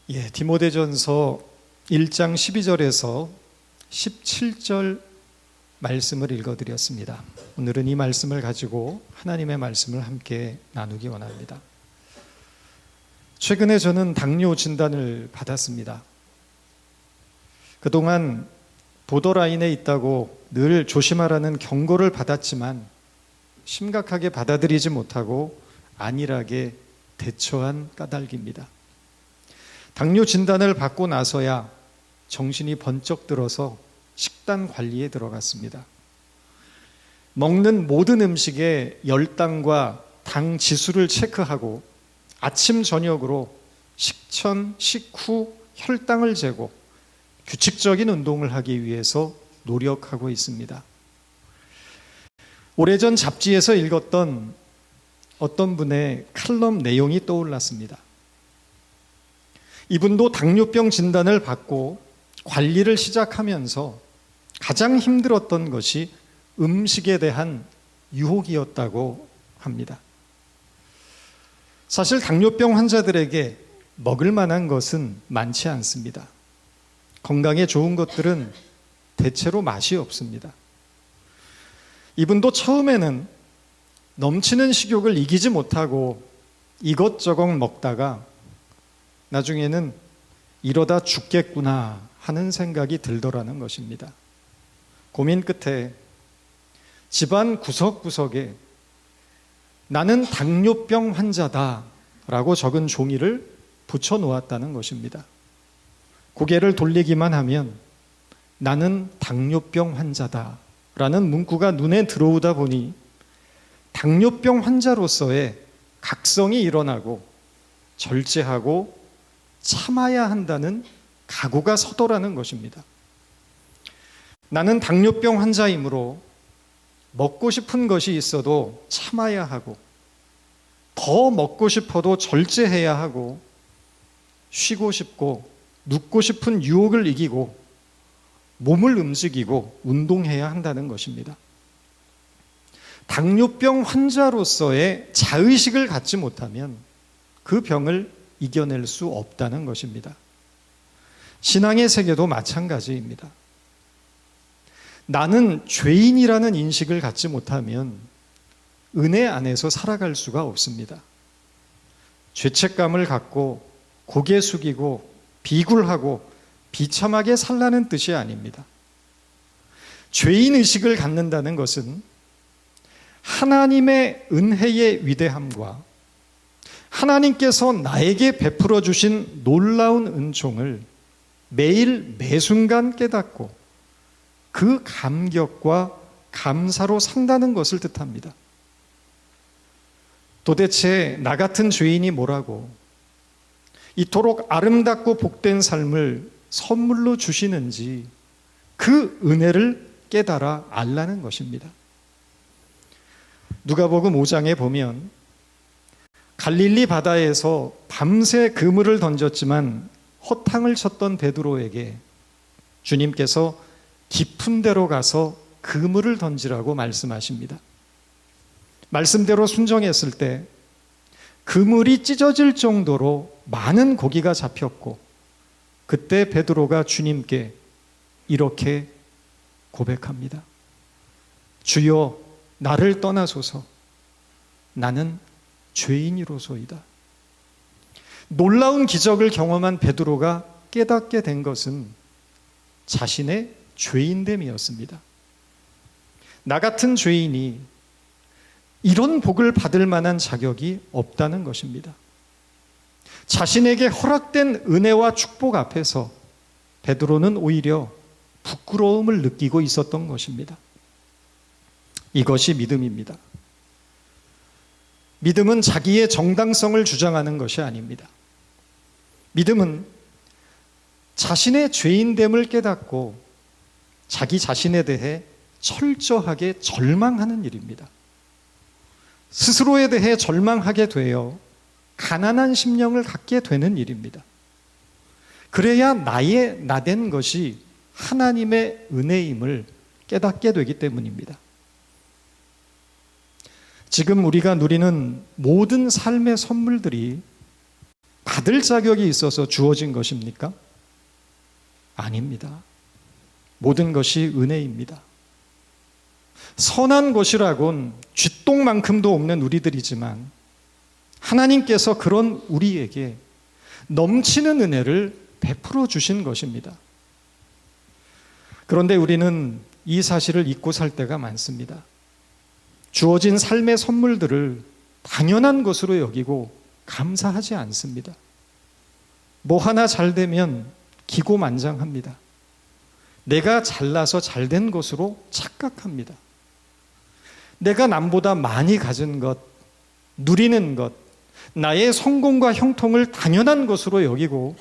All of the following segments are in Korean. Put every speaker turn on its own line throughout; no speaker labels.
디모데전서 1장 12절에서 17절 말씀을 읽어드렸습니다. 오늘은 이 말씀을 가지고 하나님의 말씀을 함께 나누기 원합니다. 최근에 저는 당뇨 진단을 받았습니다. 그동안 보더라인에 있다고 늘 조심하라는 경고를 받았지만 심각하게 받아들이지 못하고 안일하게 대처한 까닭입니다. 당뇨 진단을 받고 나서야 정신이 번쩍 들어서 식단 관리에 들어갔습니다. 먹는 모든 음식의 열당과 당 지수를 체크하고 아침 저녁으로 식전, 식후 혈당을 재고 규칙적인 운동을 하기 위해서 노력하고 있습니다. 오래전 잡지에서 읽었던 어떤 분의 칼럼 내용이 떠올랐습니다. 이분도 당뇨병 진단을 받고 관리를 시작하면서 가장 힘들었던 것이 음식에 대한 유혹이었다고 합니다. 사실 당뇨병 환자들에게 먹을 만한 것은 많지 않습니다. 건강에 좋은 것들은 대체로 맛이 없습니다. 이분도 처음에는 넘치는 식욕을 이기지 못하고 이것저것 먹다가 나중에는 이러다 죽겠구나 하는 생각이 들더라는 것입니다. 고민 끝에 집안 구석구석에 나는 당뇨병 환자다 라고 적은 종이를 붙여 놓았다는 것입니다. 고개를 돌리기만 하면 나는 당뇨병 환자다 라는 문구가 눈에 들어오다 보니 당뇨병 환자로서의 각성이 일어나고 절제하고 참아야 한다는 각오가 서더라는 것입니다. 나는 당뇨병 환자이므로 먹고 싶은 것이 있어도 참아야 하고 더 먹고 싶어도 절제해야 하고 쉬고 싶고 눕고 싶은 유혹을 이기고 몸을 움직이고 운동해야 한다는 것입니다. 당뇨병 환자로서의 자의식을 갖지 못하면 그 병을 이겨낼 수 없다는 것입니다. 신앙의 세계도 마찬가지입니다. 나는 죄인이라는 인식을 갖지 못하면 은혜 안에서 살아갈 수가 없습니다. 죄책감을 갖고 고개 숙이고 비굴하고 비참하게 살라는 뜻이 아닙니다. 죄인의식을 갖는다는 것은 하나님의 은혜의 위대함과 하나님께서 나에게 베풀어 주신 놀라운 은총을 매일 매순간 깨닫고 그 감격과 감사로 산다는 것을 뜻합니다. 도대체 나 같은 죄인이 뭐라고 이토록 아름답고 복된 삶을 선물로 주시는지 그 은혜를 깨달아 알라는 것입니다. 누가복음 5장에 보면 갈릴리 바다에서 밤새 그물을 던졌지만 허탕을 쳤던 베드로에게 주님께서 깊은 데로 가서 그물을 던지라고 말씀하십니다. 말씀대로 순종했을 때 그물이 찢어질 정도로 많은 고기가 잡혔고 그때 베드로가 주님께 이렇게 고백합니다. 주여 나를 떠나소서 나는 죄인이로소이다. 놀라운 기적을 경험한 베드로가 깨닫게 된 것은 자신의 죄인됨이었습니다. 나 같은 죄인이 이런 복을 받을 만한 자격이 없다는 것입니다. 자신에게 허락된 은혜와 축복 앞에서 베드로는 오히려 부끄러움을 느끼고 있었던 것입니다. 이것이 믿음입니다. 믿음은 자기의 정당성을 주장하는 것이 아닙니다. 믿음은 자신의 죄인됨을 깨닫고 자기 자신에 대해 철저하게 절망하는 일입니다. 스스로에 대해 절망하게 되어 가난한 심령을 갖게 되는 일입니다. 그래야 나의 나된 것이 하나님의 은혜임을 깨닫게 되기 때문입니다. 지금 우리가 누리는 모든 삶의 선물들이 받을 자격이 있어서 주어진 것입니까? 아닙니다. 모든 것이 은혜입니다. 선한 것이라곤 쥐똥만큼도 없는 우리들이지만 하나님께서 그런 우리에게 넘치는 은혜를 베풀어 주신 것입니다. 그런데 우리는 이 사실을 잊고 살 때가 많습니다. 주어진 삶의 선물들을 당연한 것으로 여기고 감사하지 않습니다. 뭐 하나 잘 되면 기고만장합니다. 내가 잘나서 잘된 것으로 착각합니다. 내가 남보다 많이 가진 것, 누리는 것, 나의 성공과 형통을 당연한 것으로 여기고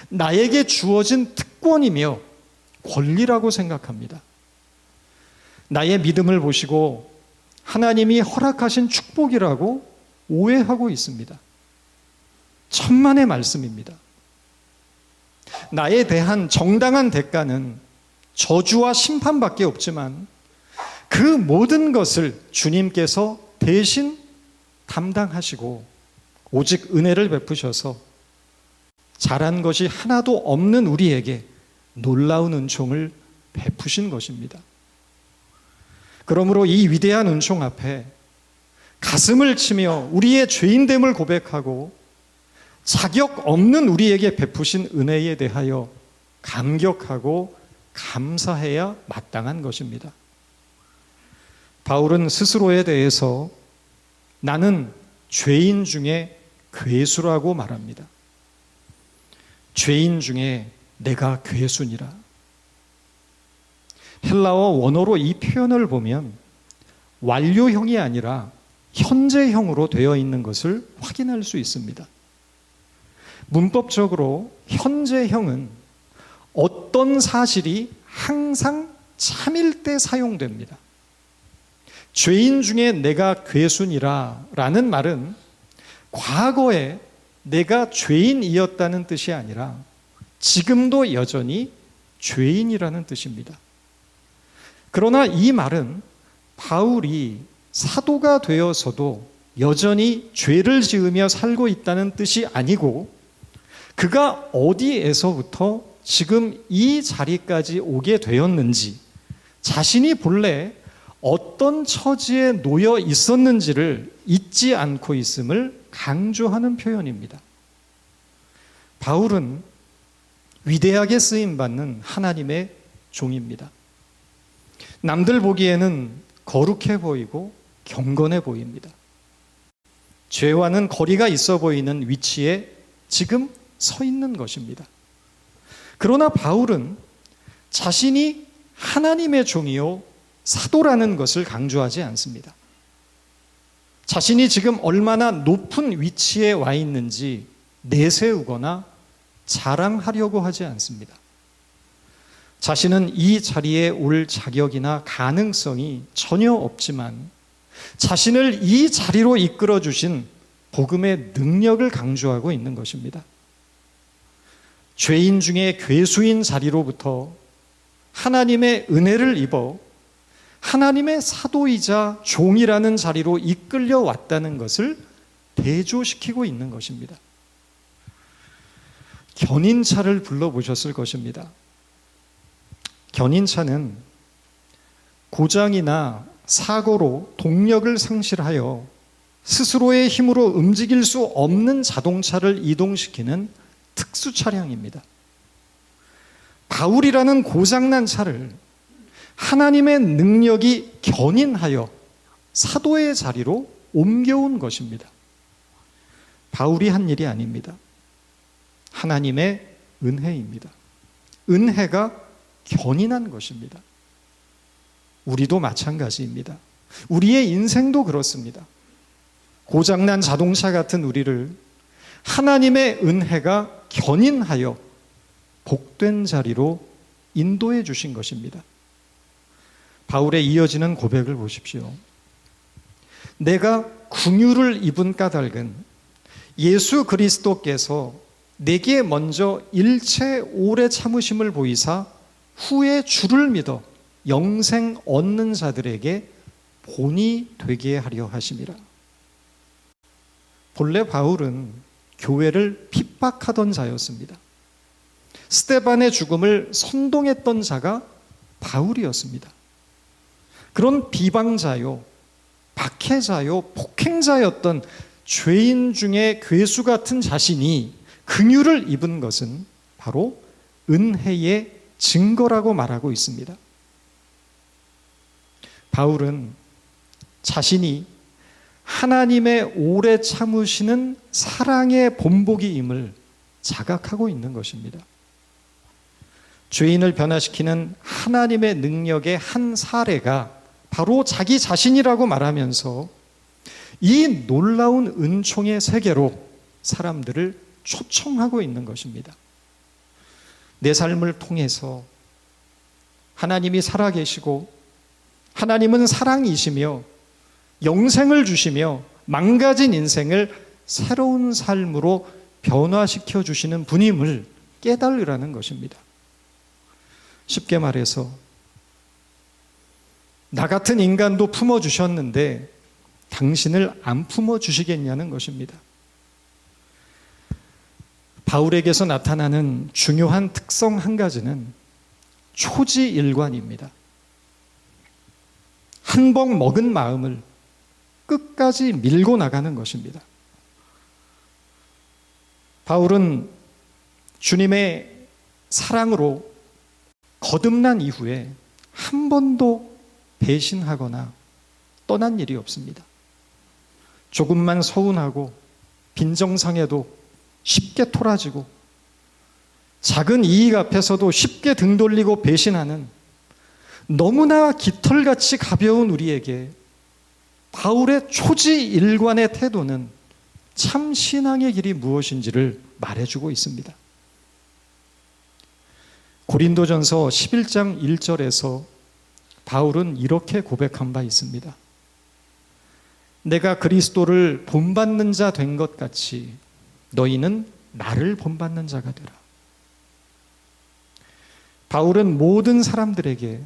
나에게 주어진 특권이며 권리라고 생각합니다. 나의 믿음을 보시고 하나님이 허락하신 축복이라고 오해하고 있습니다. 천만의 말씀입니다. 나에 대한 정당한 대가는 저주와 심판밖에 없지만 그 모든 것을 주님께서 대신 담당하시고 오직 은혜를 베푸셔서 잘한 것이 하나도 없는 우리에게 놀라운 은총을 베푸신 것입니다. 그러므로 이 위대한 은총 앞에 가슴을 치며 우리의 죄인됨을 고백하고 자격 없는 우리에게 베푸신 은혜에 대하여 감격하고 감사해야 마땅한 것입니다. 바울은 스스로에 대해서 나는 죄인 중에 괴수라고 말합니다. 죄인 중에 내가 괴수니라. 헬라어 원어로 이 표현을 보면 완료형이 아니라 현재형으로 되어 있는 것을 확인할 수 있습니다. 문법적으로 현재형은 어떤 사실이 항상 참일 때 사용됩니다. 죄인 중에 내가 괴수니라 라는 말은 과거에 내가 죄인이었다는 뜻이 아니라 지금도 여전히 죄인이라는 뜻입니다. 그러나 이 말은 바울이 사도가 되어서도 여전히 죄를 지으며 살고 있다는 뜻이 아니고 그가 어디에서부터 지금 이 자리까지 오게 되었는지, 자신이 본래 어떤 처지에 놓여 있었는지를 잊지 않고 있음을 강조하는 표현입니다. 바울은 위대하게 쓰임받는 하나님의 종입니다. 남들 보기에는 거룩해 보이고 경건해 보입니다. 죄와는 거리가 있어 보이는 위치에 지금 서 있는 것입니다. 그러나 바울은 자신이 하나님의 종이요 사도라는 것을 강조하지 않습니다. 자신이 지금 얼마나 높은 위치에 와 있는지 내세우거나 자랑하려고 하지 않습니다. 자신은 이 자리에 올 자격이나 가능성이 전혀 없지만 자신을 이 자리로 이끌어 주신 복음의 능력을 강조하고 있는 것입니다. 죄인 중에 괴수인 자리로부터 하나님의 은혜를 입어 하나님의 사도이자 종이라는 자리로 이끌려 왔다는 것을 대조시키고 있는 것입니다. 견인차를 불러보셨을 것입니다. 견인차는 고장이나 사고로 동력을 상실하여 스스로의 힘으로 움직일 수 없는 자동차를 이동시키는 특수 차량입니다. 바울이라는 고장난 차를 하나님의 능력이 견인하여 사도의 자리로 옮겨온 것입니다. 바울이 한 일이 아닙니다. 하나님의 은혜입니다. 은혜가 견인한 것입니다. 우리도 마찬가지입니다. 우리의 인생도 그렇습니다. 고장난 자동차 같은 우리를 하나님의 은혜가 견인하여 복된 자리로 인도해 주신 것입니다. 바울의 이어지는 고백을 보십시오. 내가 긍휼을 입은 까닭은 예수 그리스도께서 내게 먼저 일체 오래 참으심을 보이사 후에 주를 믿어 영생 얻는 자들에게 본이 되게 하려 하심이라. 본래 바울은 교회를 핍박하던 자였습니다. 스데반의 죽음을 선동했던 자가 바울이었습니다. 그런 비방자요, 박해자요, 폭행자였던 죄인 중에 괴수 같은 자신이 긍휼을 입은 것은 바로 은혜의 증거라고 말하고 있습니다. 바울은 자신이 하나님의 오래 참으시는 사랑의 본보기임을 자각하고 있는 것입니다. 죄인을 변화시키는 하나님의 능력의 한 사례가 바로 자기 자신이라고 말하면서 이 놀라운 은총의 세계로 사람들을 초청하고 있는 것입니다. 내 삶을 통해서 하나님이 살아계시고 하나님은 사랑이시며 영생을 주시며 망가진 인생을 새로운 삶으로 변화시켜 주시는 분임을 깨달으라는 것입니다. 쉽게 말해서 나 같은 인간도 품어주셨는데 당신을 안 품어주시겠냐는 것입니다. 바울에게서 나타나는 중요한 특성 한 가지는 초지일관입니다. 한 번 먹은 마음을 끝까지 밀고 나가는 것입니다. 바울은 주님의 사랑으로 거듭난 이후에 한 번도 배신하거나 떠난 일이 없습니다. 조금만 서운하고 빈정상해도 쉽게 토라지고 작은 이익 앞에서도 쉽게 등 돌리고 배신하는 너무나 깃털같이 가벼운 우리에게 바울의 초지일관의 태도는 참 신앙의 길이 무엇인지를 말해주고 있습니다. 고린도전서 11장 1절에서 바울은 이렇게 고백한 바 있습니다. 내가 그리스도를 본받는 자 된 것 같이 너희는 나를 본받는 자가 되라. 바울은 모든 사람들에게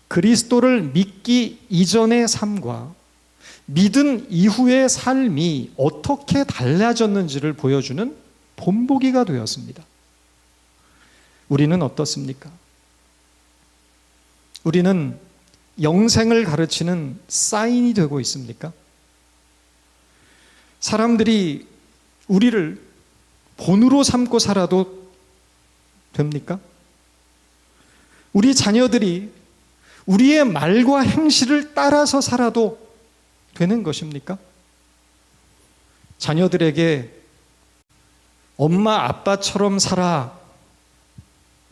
그리스도를 믿기 이전의 삶과 믿은 이후의 삶이 어떻게 달라졌는지를 보여주는 본보기가 되었습니다. 우리는 어떻습니까? 우리는 영생을 가르치는 사인이 되고 있습니까? 사람들이 우리를 본으로 삼고 살아도 됩니까? 우리 자녀들이 우리의 말과 행실을 따라서 살아도 되는 것입니까? 자녀들에게 엄마 아빠처럼 살아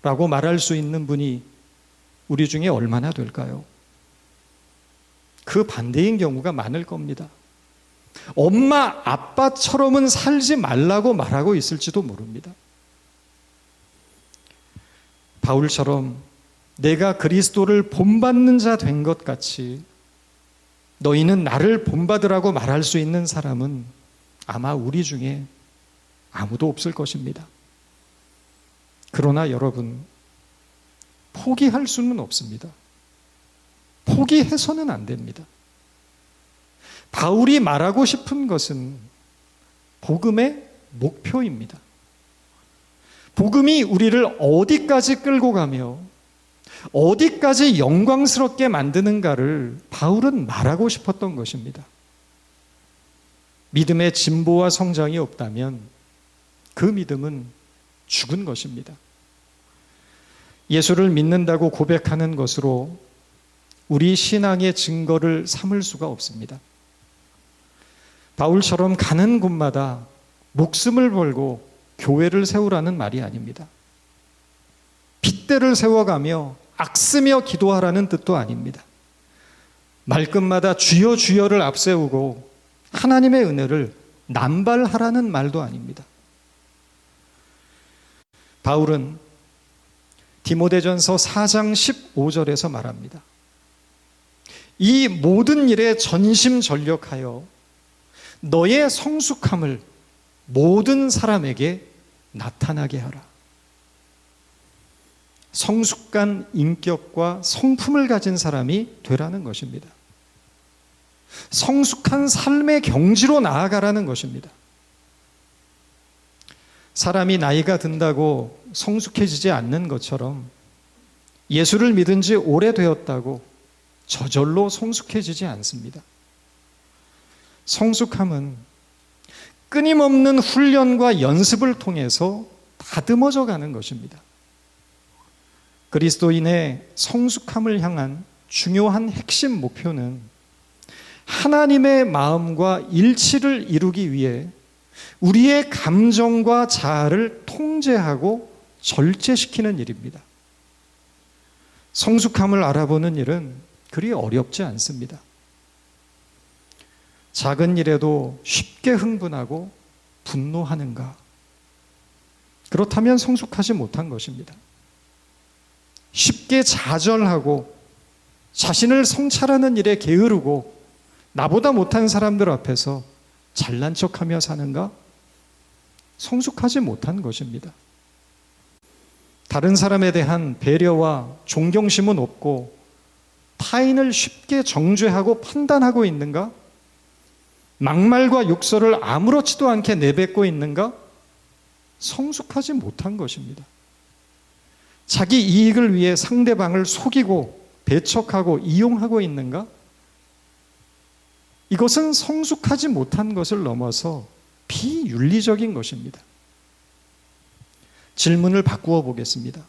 라고 말할 수 있는 분이 우리 중에 얼마나 될까요? 그 반대인 경우가 많을 겁니다. 엄마 아빠처럼은 살지 말라고 말하고 있을지도 모릅니다. 바울처럼 내가 그리스도를 본받는 자 된 것 같이 너희는 나를 본받으라고 말할 수 있는 사람은 아마 우리 중에 아무도 없을 것입니다. 그러나 여러분, 포기할 수는 없습니다. 포기해서는 안 됩니다. 바울이 말하고 싶은 것은 복음의 목표입니다. 복음이 우리를 어디까지 끌고 가며 어디까지 영광스럽게 만드는가를 바울은 말하고 싶었던 것입니다. 믿음의 진보와 성장이 없다면 그 믿음은 죽은 것입니다. 예수를 믿는다고 고백하는 것으로 우리 신앙의 증거를 삼을 수가 없습니다. 바울처럼 가는 곳마다 목숨을 걸고 교회를 세우라는 말이 아닙니다. 핏대를 세워가며 악쓰며 기도하라는 뜻도 아닙니다. 말끝마다 주여 주여를 앞세우고 하나님의 은혜를 남발하라는 말도 아닙니다. 바울은 디모데전서 4장 15절에서 말합니다. 이 모든 일에 전심전력하여 너의 성숙함을 모든 사람에게 나타나게 하라. 성숙한 인격과 성품을 가진 사람이 되라는 것입니다. 성숙한 삶의 경지로 나아가라는 것입니다. 사람이 나이가 든다고 성숙해지지 않는 것처럼 예수를 믿은 지 오래되었다고 저절로 성숙해지지 않습니다. 성숙함은 끊임없는 훈련과 연습을 통해서 다듬어져 가는 것입니다. 그리스도인의 성숙함을 향한 중요한 핵심 목표는 하나님의 마음과 일치를 이루기 위해 우리의 감정과 자아를 통제하고 절제시키는 일입니다. 성숙함을 알아보는 일은 그리 어렵지 않습니다. 작은 일에도 쉽게 흥분하고 분노하는가? 그렇다면 성숙하지 못한 것입니다. 쉽게 좌절하고 자신을 성찰하는 일에 게으르고 나보다 못한 사람들 앞에서 잘난 척하며 사는가? 성숙하지 못한 것입니다. 다른 사람에 대한 배려와 존경심은 없고 타인을 쉽게 정죄하고 판단하고 있는가? 막말과 욕설을 아무렇지도 않게 내뱉고 있는가? 성숙하지 못한 것입니다. 자기 이익을 위해 상대방을 속이고 배척하고 이용하고 있는가? 이것은 성숙하지 못한 것을 넘어서 비윤리적인 것입니다. 질문을 바꾸어 보겠습니다.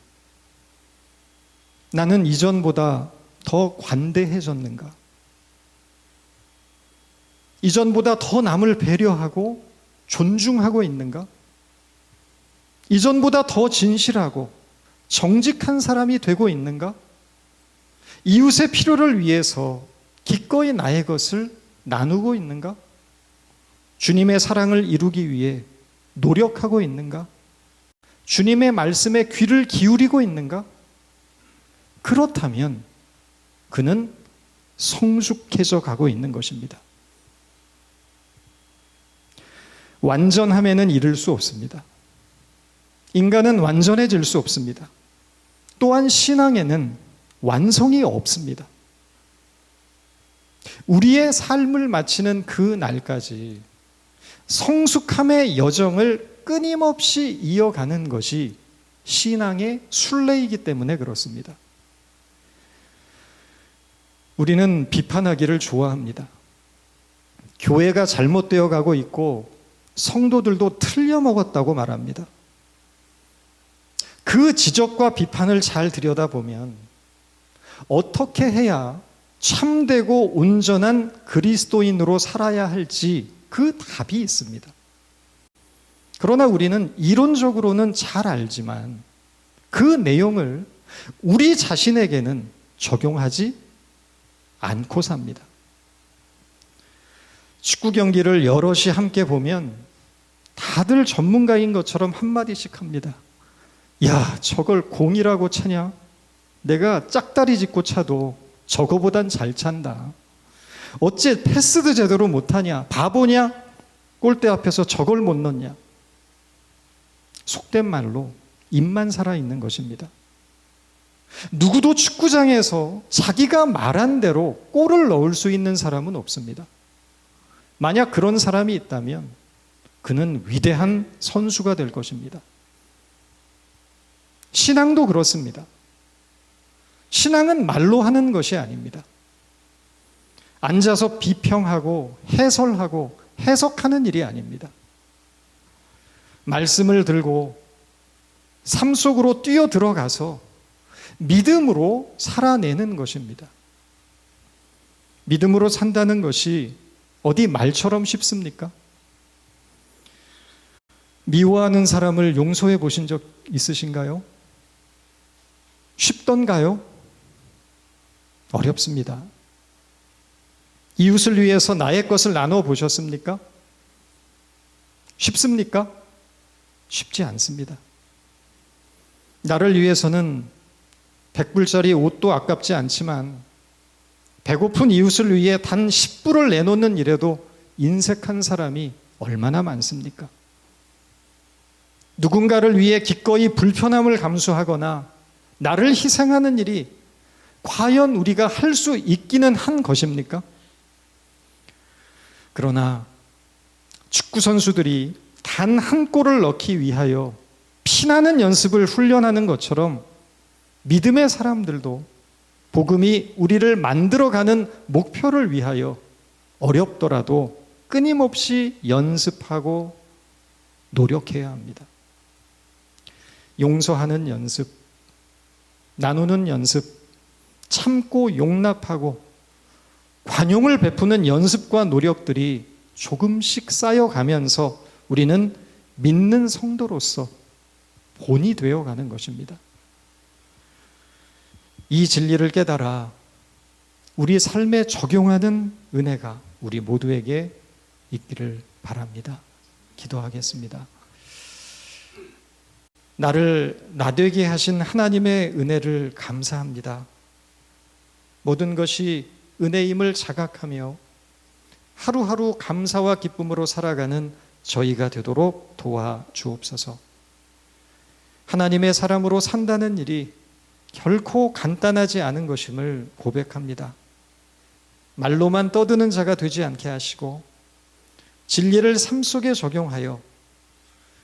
나는 이전보다 더 관대해졌는가? 이전보다 더 남을 배려하고 존중하고 있는가? 이전보다 더 진실하고 정직한 사람이 되고 있는가? 이웃의 필요를 위해서 기꺼이 나의 것을 나누고 있는가? 주님의 사랑을 이루기 위해 노력하고 있는가? 주님의 말씀에 귀를 기울이고 있는가? 그렇다면 그는 성숙해져 가고 있는 것입니다. 완전함에는 이를 수 없습니다. 인간은 완전해질 수 없습니다. 또한 신앙에는 완성이 없습니다. 우리의 삶을 마치는 그 날까지 성숙함의 여정을 끊임없이 이어가는 것이 신앙의 순례이기 때문에 그렇습니다. 우리는 비판하기를 좋아합니다. 교회가 잘못되어 가고 있고 성도들도 틀려먹었다고 말합니다. 그 지적과 비판을 잘 들여다보면 어떻게 해야 참되고 온전한 그리스도인으로 살아야 할지 그 답이 있습니다. 그러나 우리는 이론적으로는 잘 알지만 그 내용을 우리 자신에게는 적용하지 않고 삽니다. 축구 경기를 여럿이 함께 보면 다들 전문가인 것처럼 한마디씩 합니다. 야, 저걸 공이라고 차냐? 내가 짝다리 짚고 차도 저거보단 잘 찬다. 어째 패스도 제대로 못하냐? 바보냐? 골대 앞에서 저걸 못 넣냐? 속된 말로 입만 살아있는 것입니다. 누구도 축구장에서 자기가 말한 대로 골을 넣을 수 있는 사람은 없습니다. 만약 그런 사람이 있다면 그는 위대한 선수가 될 것입니다. 신앙도 그렇습니다. 신앙은 말로 하는 것이 아닙니다. 앉아서 비평하고 해설하고 해석하는 일이 아닙니다. 말씀을 들고 삶 속으로 뛰어 들어가서 믿음으로 살아내는 것입니다. 믿음으로 산다는 것이 어디 말처럼 쉽습니까? 미워하는 사람을 용서해 보신 적 있으신가요? 쉽던가요? 어렵습니다. 이웃을 위해서 나의 것을 나눠 보셨습니까? 쉽습니까? 쉽지 않습니다. 나를 위해서는 100불짜리 옷도 아깝지 않지만 배고픈 이웃을 위해 단 10불을 내놓는 일에도 인색한 사람이 얼마나 많습니까? 누군가를 위해 기꺼이 불편함을 감수하거나 나를 희생하는 일이 과연 우리가 할 수 있기는 한 것입니까? 그러나 축구 선수들이 단 한 골을 넣기 위하여 피나는 연습을 훈련하는 것처럼 믿음의 사람들도 복음이 우리를 만들어가는 목표를 위하여 어렵더라도 끊임없이 연습하고 노력해야 합니다. 용서하는 연습, 나누는 연습, 참고 용납하고 관용을 베푸는 연습과 노력들이 조금씩 쌓여가면서 우리는 믿는 성도로서 본이 되어가는 것입니다. 이 진리를 깨달아 우리 삶에 적용하는 은혜가 우리 모두에게 있기를 바랍니다. 기도하겠습니다. 나를 나되게 하신 하나님의 은혜를 감사합니다. 모든 것이 은혜임을 자각하며 하루하루 감사와 기쁨으로 살아가는 저희가 되도록 도와주옵소서. 하나님의 사람으로 산다는 일이 결코 간단하지 않은 것임을 고백합니다. 말로만 떠드는 자가 되지 않게 하시고 진리를 삶 속에 적용하여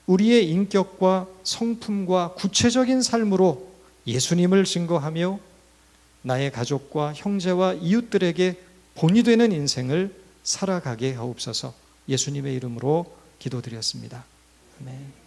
우리의 인격과 성품과 구체적인 삶으로 예수님을 증거하며 나의 가족과 형제와 이웃들에게 본이 되는 인생을 살아가게 하옵소서. 예수님의 이름으로 기도드렸습니다. 아멘.